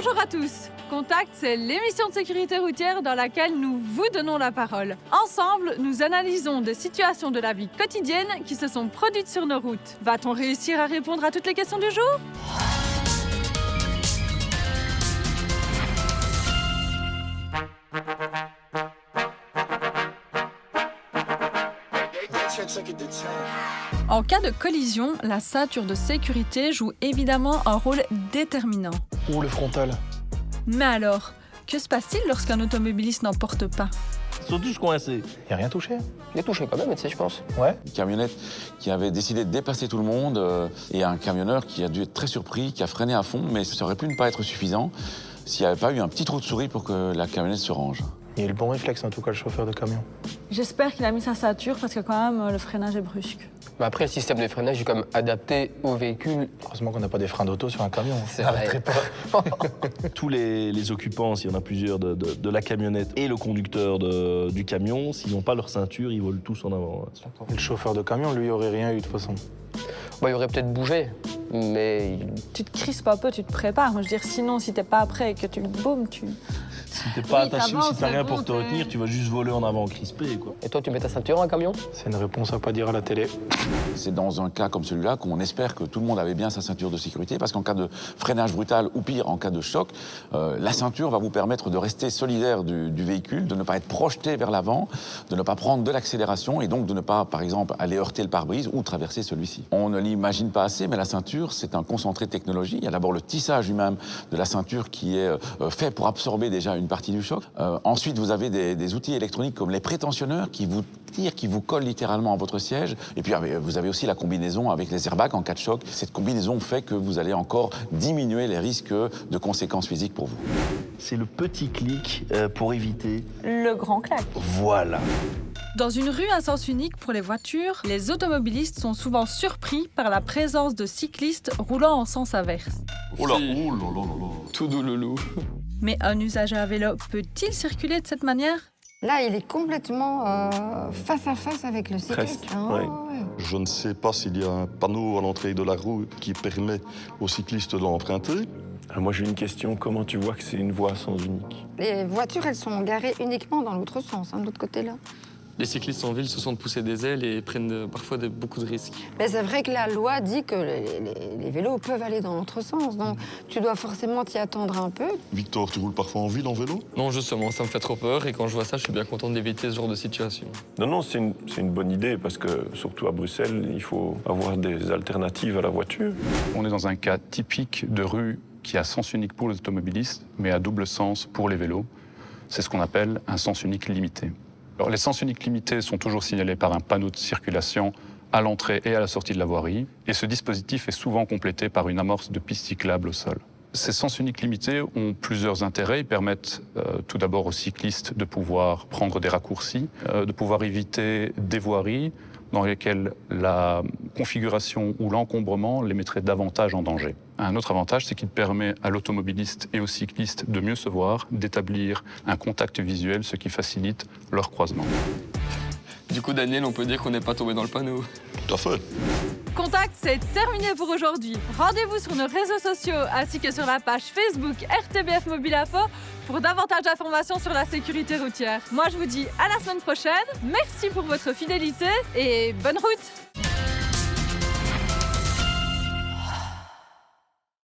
Bonjour à tous. Contact, c'est l'émission de sécurité routière dans laquelle nous vous donnons la parole. Ensemble, nous analysons des situations de la vie quotidienne qui se sont produites sur nos routes. Va-t-on réussir à répondre à toutes les questions du jour ? En cas de collision, la ceinture de sécurité joue évidemment un rôle déterminant. Ou le frontal. Mais alors, que se passe-t-il lorsqu'un automobiliste n'en porte pas ? Ils sont tous coincés. Il n'y a rien touché. Il est touché quand même, tu sais, je pense. Ouais. Une camionnette qui avait décidé de dépasser tout le monde et un camionneur qui a dû être très surpris, qui a freiné à fond, mais ça aurait pu ne pas être suffisant s'il n'y avait pas eu un petit trou de souris pour que la camionnette se range. Il a eu le bon réflexe, en tout cas, le chauffeur de camion. J'espère qu'il a mis sa ceinture parce que quand même, le freinage est brusque. Mais après, le système de freinage est comme adapté au véhicule. Heureusement qu'on n'a pas des freins d'auto sur un camion. C'est Ça vrai. arrêterait pas. Tous les occupants, s'il y en a plusieurs de la camionnette et le conducteur du camion, s'ils n'ont pas leur ceinture, ils volent tous en avant. Le chauffeur de camion, lui, aurait rien eu de toute façon. Bon, il aurait peut-être bougé, mais Tu te crispes un peu, tu te prépares. Moi, je veux dire, sinon, si t'es pas prêt et que tu le baumes, tu... Si t'es pas Oui, attaché ou t'avances, si t'as rien mais pour bon, te retenir, tu vas juste voler en avant crispé, quoi. Et toi, tu mets ta ceinture en camion? C'est une réponse à pas dire à la télé. C'est dans un cas comme celui-là qu'on espère que tout le monde avait bien sa ceinture de sécurité, parce qu'en cas de freinage brutal ou pire, en cas de choc, la ceinture va vous permettre de rester solidaire du véhicule, de ne pas être projeté vers l'avant, de ne pas prendre de l'accélération et donc de ne pas, par exemple, aller heurter le pare-brise ou traverser celui-ci. On ne l'imagine pas assez, mais la ceinture, c'est un concentré de technologie. Il y a d'abord le tissage lui-même de la ceinture qui est fait pour absorber déjà une partie du choc. Ensuite, vous avez des outils électroniques comme les prétensionneurs qui vous tirent, qui vous collent littéralement à votre siège. Et puis, vous avez aussi la combinaison avec les airbags en cas de choc. Cette combinaison fait que vous allez encore diminuer les risques de conséquences physiques pour vous. C'est le petit clic pour éviter. Le grand claque. Voilà. Dans une rue à sens unique pour les voitures, les automobilistes sont souvent surpris par la présence de cyclistes roulant en sens inverse. Oh là, tout doux loulou. Mais un usager à vélo peut-il circuler de cette manière ? Là, il est complètement face à face avec le cycliste. Presque, Ah, ouais. ouais. Je ne sais pas s'il y a un panneau à l'entrée de la rue qui permet aux cyclistes de l'emprunter. Moi, j'ai une question. Comment tu vois que c'est une voie à sens unique? Les voitures, elles sont garées uniquement dans l'autre sens, de l'autre côté là. Les cyclistes en ville se sentent pousser des ailes et prennent parfois beaucoup de risques. Mais c'est vrai que la loi dit que les vélos peuvent aller dans l'autre sens, donc tu dois forcément t'y attendre un peu. Victor, tu roules parfois en ville en vélo? Non, justement, ça me fait trop peur et quand je vois ça, je suis bien content d'éviter ce genre de situation. Non, c'est une bonne idée parce que, surtout à Bruxelles, il faut avoir des alternatives à la voiture. On est dans un cas typique de rue qui a sens unique pour les automobilistes, mais à double sens pour les vélos. C'est ce qu'on appelle un sens unique limité. Alors, les sens uniques limités sont toujours signalés par un panneau de circulation à l'entrée et à la sortie de la voirie, et ce dispositif est souvent complété par une amorce de piste cyclable au sol. Ces sens uniques limités ont plusieurs intérêts. Ils permettent tout d'abord aux cyclistes de pouvoir prendre des raccourcis, de pouvoir éviter des voiries dans lesquelles la configuration ou l'encombrement les mettrait davantage en danger. Un autre avantage, c'est qu'il permet à l'automobiliste et au cycliste de mieux se voir, d'établir un contact visuel, ce qui facilite leur croisement. Du coup, Daniel, on peut dire qu'on n'est pas tombé dans le panneau. Tout à fait. Contact, c'est terminé pour aujourd'hui. Rendez-vous sur nos réseaux sociaux ainsi que sur la page Facebook RTBF Mobile Info pour davantage d'informations sur la sécurité routière. Moi, je vous dis à la semaine prochaine. Merci pour votre fidélité et bonne route!